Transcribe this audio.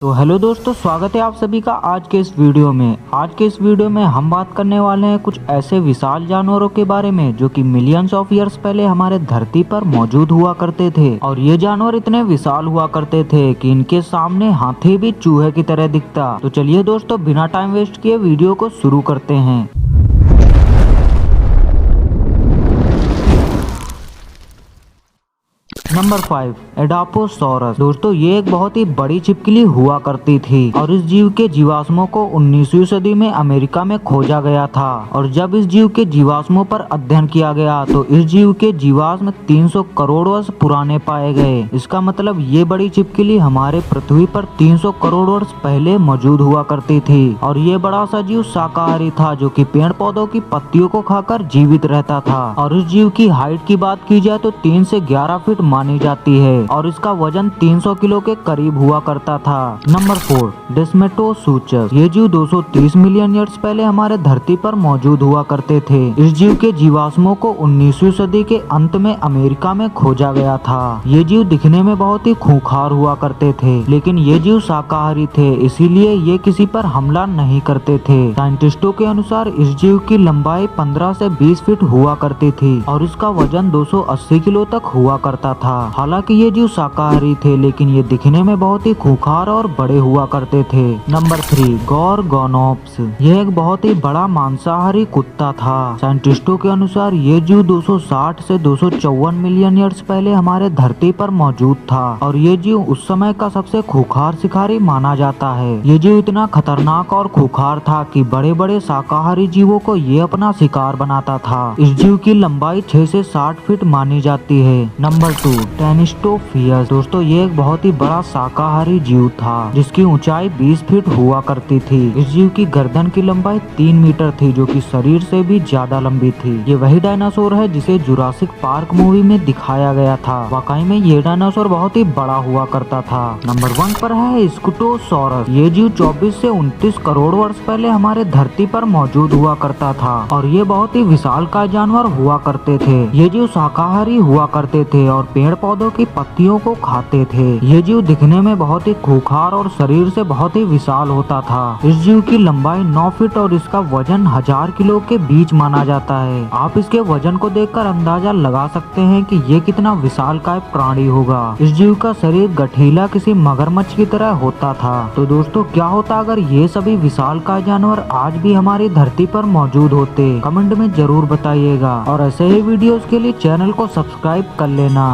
तो हेलो दोस्तों, स्वागत है आप सभी का आज के इस वीडियो में। आज के इस वीडियो में हम बात करने वाले हैं कुछ ऐसे विशाल जानवरों के बारे में जो कि मिलियंस ऑफ ईयर्स पहले हमारे धरती पर मौजूद हुआ करते थे। और ये जानवर इतने विशाल हुआ करते थे कि इनके सामने हाथी भी चूहे की तरह दिखता। तो चलिए दोस्तों, बिना टाइम वेस्ट किए वीडियो को शुरू करते हैं। नंबर 5, एडापोसॉरस। दोस्तों, ये एक बहुत ही बड़ी छिपकली हुआ करती थी और इस जीव के जीवाश्मों को 19वीं सदी में अमेरिका में खोजा गया था। और जब इस जीव के जीवाश्मों पर अध्ययन किया गया तो इस जीव के जीवाश्म 300 करोड़ वर्ष पुराने पाए गए। इसका मतलब ये बड़ी छिपकली हमारे पृथ्वी पर 300 करोड़ वर्ष पहले मौजूद हुआ करती थी। और ये बड़ा सा जीव शाकाहारी था जो कि पेड़ पौधों की पत्तियों को खाकर जीवित रहता था। और इस जीव की हाइट की बात की जाए तो 3 से 11 फीट मानी जाती है और इसका वजन 300 किलो के करीब हुआ करता था। नंबर 4, डेस्मेटोसूचस। ये जीव 230 मिलियन ईयर्स पहले हमारे धरती पर मौजूद हुआ करते थे। इस जीव के जीवाश्मों को 19वीं सदी के अंत में अमेरिका में खोजा गया था। ये जीव दिखने में बहुत ही खूंखार हुआ करते थे, लेकिन ये जीव शाकाहारी थे, इसीलिए ये किसी पर हमला नहीं करते थे। साइंटिस्टों के अनुसार इस जीव की लंबाई 15 से 20 फीट हुआ करती थी और इसका वजन 280 किलो तक हुआ करता था। हालांकि ये जीव शाकाहारी थे, लेकिन ये दिखने में बहुत ही खूंखार और बड़े हुआ करते थे। नंबर 3, गॉर्गोनॉप्स। यह एक बहुत ही बड़ा मांसाहारी कुत्ता था। साइंटिस्टों के अनुसार ये जीव 260 से 254 मिलियन ईयर्स पहले हमारे धरती पर मौजूद था और ये जीव उस समय का सबसे खूंखार शिकारी माना जाता है। ये जीव इतना खतरनाक और खूंखार था कि बड़े बड़े शाकाहारी जीवों को ये अपना शिकार बनाता था। इस जीव की लंबाई 6 से 60 फीट मानी जाती है। नंबर 2, टेनिस्टोफियस। दोस्तों, ये एक बहुत ही बड़ा शाकाहारी जीव था जिसकी ऊंचाई 20 फीट हुआ करती थी। इस जीव की गर्दन की लंबाई 3 मीटर थी जो कि शरीर से भी ज्यादा लंबी थी। ये वही डायनासोर है जिसे जुरासिक पार्क मूवी में दिखाया गया था। वाकई में ये डायनासोर बहुत ही बड़ा हुआ करता था। नंबर 1 पर है स्कूटोसॉरस। ये जीव 24 से 29 करोड़ वर्ष पहले हमारे धरती पर मौजूद हुआ करता था और ये बहुत ही विशालकाय जानवर हुआ करते थे। ये जीव शाकाहारी हुआ करते थे और पेड़ पौधों की पत्तियों को खाते थे। ये जीव दिखने में बहुत ही खूंखार और शरीर से बहुत ही विशाल होता था। इस जीव की लंबाई 9 फीट और इसका वजन 1000 किलो के बीच माना जाता है। आप इसके वजन को देखकर अंदाजा लगा सकते हैं कि ये कितना विशालकाय प्राणी होगा। इस जीव का शरीर गठीला किसी मगरमच्छ की तरह होता था। तो दोस्तों, क्या होता अगर ये सभी विशालकाय जानवर आज भी हमारी धरती पर मौजूद होते? कमेंट में जरूर बताइएगा और ऐसे ही वीडियोस के लिए चैनल को सब्सक्राइब कर लेना।